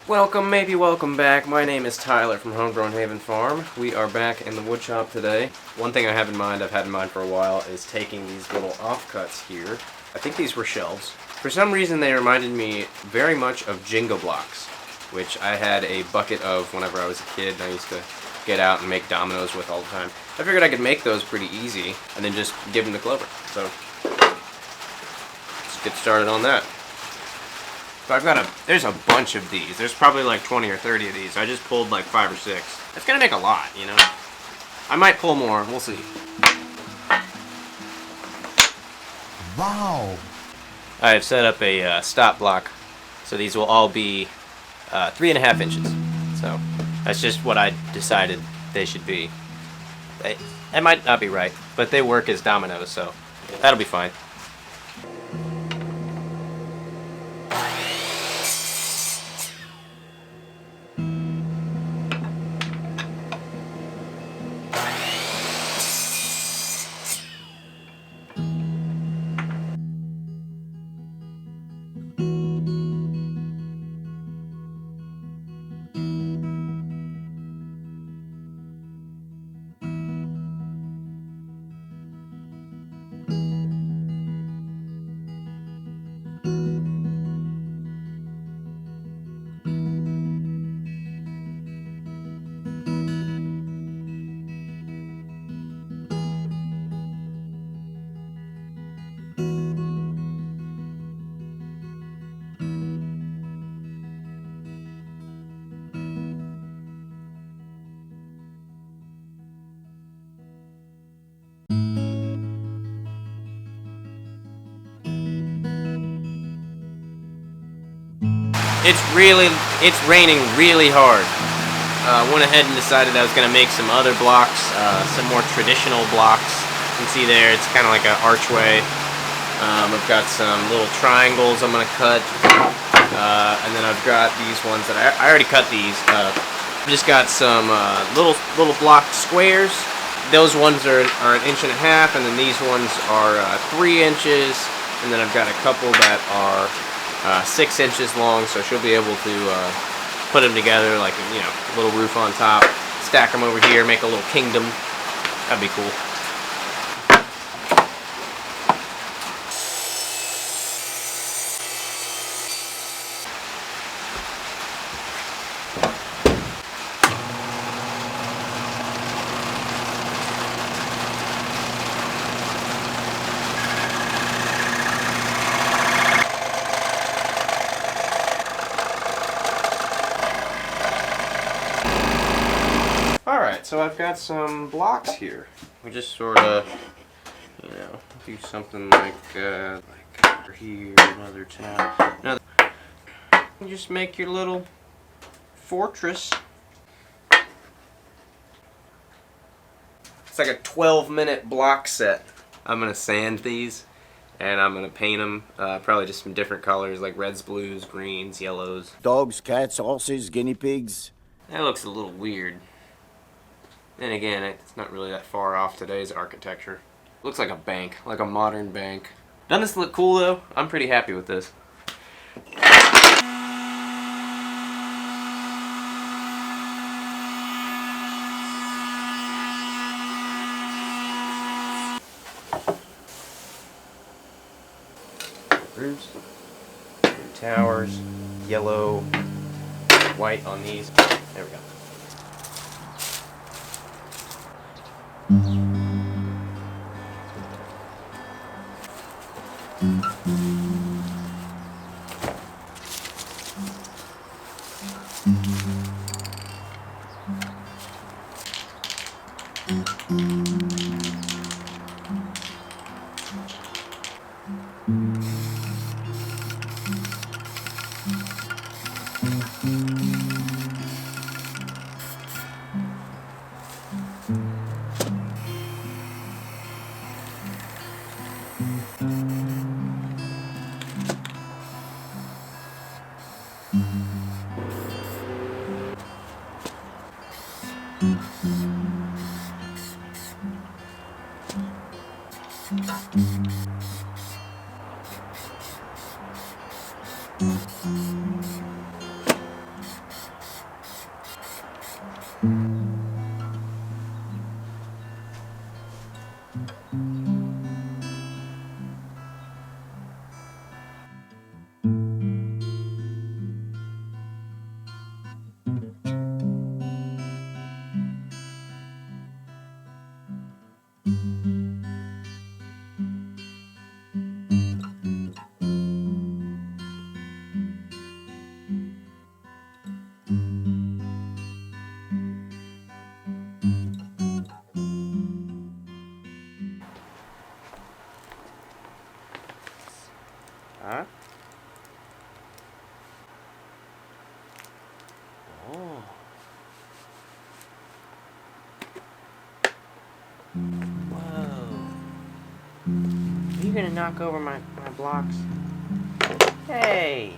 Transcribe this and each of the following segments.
Welcome, maybe welcome back. My name is Tyler from Homegrown Haven Farm. We are back in the wood shop today. One thing I've had in mind for a while, is taking these little offcuts here. I think these were shelves. For some reason they reminded me very much of Jingo blocks, which I had a bucket of whenever I was a kid and I used to get out and make dominoes with all the time. I figured I could make those pretty easy and then just give them to Clover. So let's get started on that. So there's a bunch of these. There's probably like 20 or 30 of these. I just pulled like 5 or 6. That's gonna make a lot, you know? I might pull more, we'll see. Wow! I have set up a stop block, so these will all be 3.5 inches. So that's just what I decided they should be. That might not be right, but they work as dominoes, so that'll be fine. It's raining really hard. Went ahead and decided I was going to make some other blocks, some more traditional blocks. You can see there, it's kind of like an archway. I've got some little triangles I'm going to cut, and then I've got these ones that I already cut these. I've just got some little block squares. Those ones are 1.5 inches, and then these ones are 3 inches, and then I've got a couple that are 6 inches long, so she'll be able to put them together like, you know, a little roof on top, stack them over here, make a little kingdom. That'd be cool. Alright, so I've got some blocks here. We just sort of, you know, do something like here, another tab. Now, you just make your little fortress. It's like a 12-minute block set. I'm going to sand these, and I'm going to paint them, probably just some different colors, like reds, blues, greens, yellows. Dogs, cats, horses, guinea pigs. That looks a little weird. Then again, it's not really that far off today's architecture. Looks like a bank, like a modern bank. Doesn't this look cool though? I'm pretty happy with this. Roofs, towers, yellow, white on these. There we go. Huh? Oh. Whoa. Are you gonna knock over my blocks? Hey!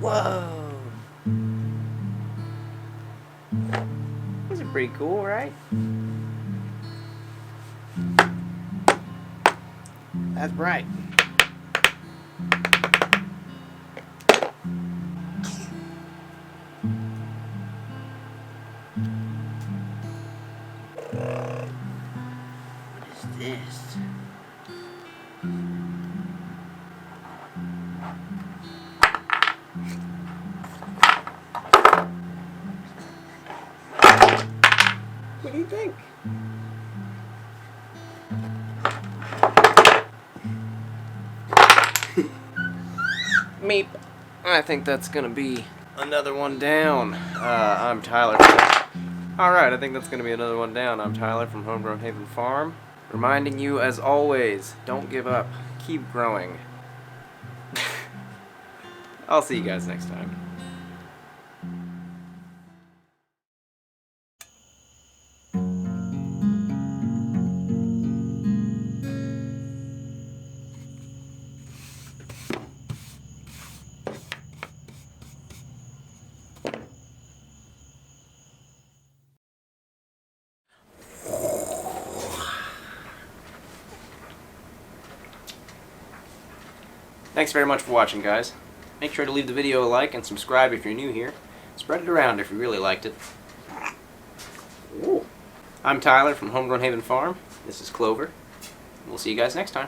Whoa! These are pretty cool, right? That's right. What is this? What do you think? Meep. I think that's gonna be another one down. I'm Tyler. Alright, I think that's gonna be another one down. I'm Tyler from Homegrown Haven Farm. Reminding you, as always, don't give up. Keep growing. I'll see you guys next time. Thanks very much for watching, guys. Make sure to leave the video a like and subscribe if you're new here. Spread it around if you really liked it. Ooh. I'm Tyler from Homegrown Haven Farm. This is Clover. We'll see you guys next time.